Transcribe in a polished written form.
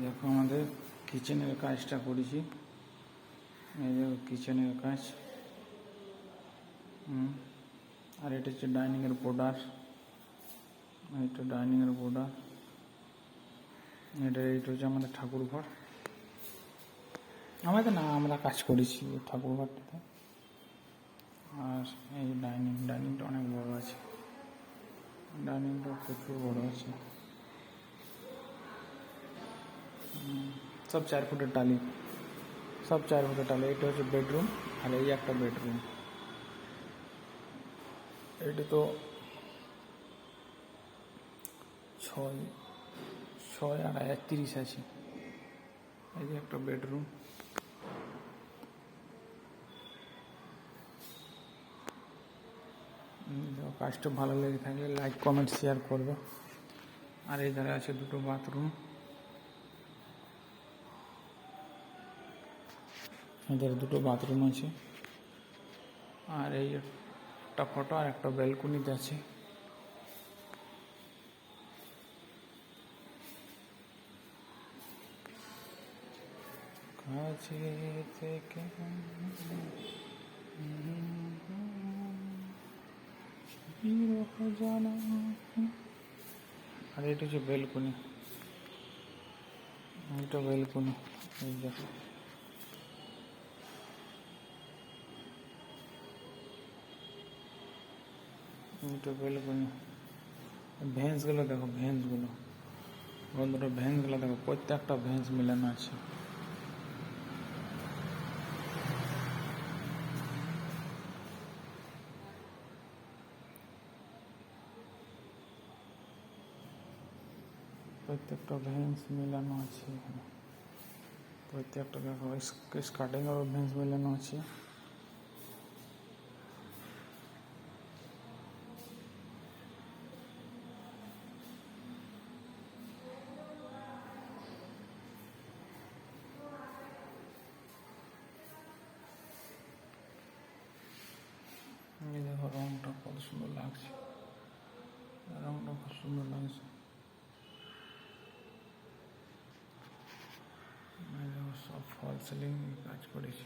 দেখো আমাদের কিচেনের কাজটা করেছি। এই দেখো কিচেনের কাজ। আর এটা হচ্ছে ডাইনিংয়ের বর্ডার। এটা ডাইনিংয়ের বর্ডার। এইটা হচ্ছে আমাদের ঠাকুর ঘর। আমাদের না, আমরা কাজ করেছি ঠাকুর ঘরটাতে। আর এই ডাইনিংটা অনেক বড় আছে। ডাইনিংটা প্রচুর বড় আছে। সব 4 ফুটের টালি, সব 4 ফুটের টালি। এটা হচ্ছে বেডরুম, আর এই একটা বেডরুম। এটা তো 6 আর 31 আছে। এই যে একটা বেডরুম। কাজটা ভালো লেগে থাকলে লাইক, কমেন্ট, শেয়ার করবে। আর এই ধারে আছে দুটো বাথরুম। এদের দুটো বাথরুম আছে। আর এই একটা ফটো আর একটা ব্যালকনিতে আছে। কাছে থেকে জানা। আর এটা হচ্ছে ব্যালকনি। এটা ব্যালকনি। এই দেখো, এটা ব্যালকনি। ভেন্সগুলো দেখো, ভেন্সগুলো বন্ধুরা, ভেন্সগুলো দেখো, প্রত্যেকটা ভেন্স মিলানো আছে। প্রত্যেকটা ভেন্স মিলানো আছে এখানে। প্রত্যেকটা দেখো, স্কার্টিং আর ভেন্স মিলানো আছে। এই দেখো, রংটা কত সুন্দর লাগছে। রংটা খুব সুন্দর লাগছে। সব ফল সিলিং কাজ করেছি।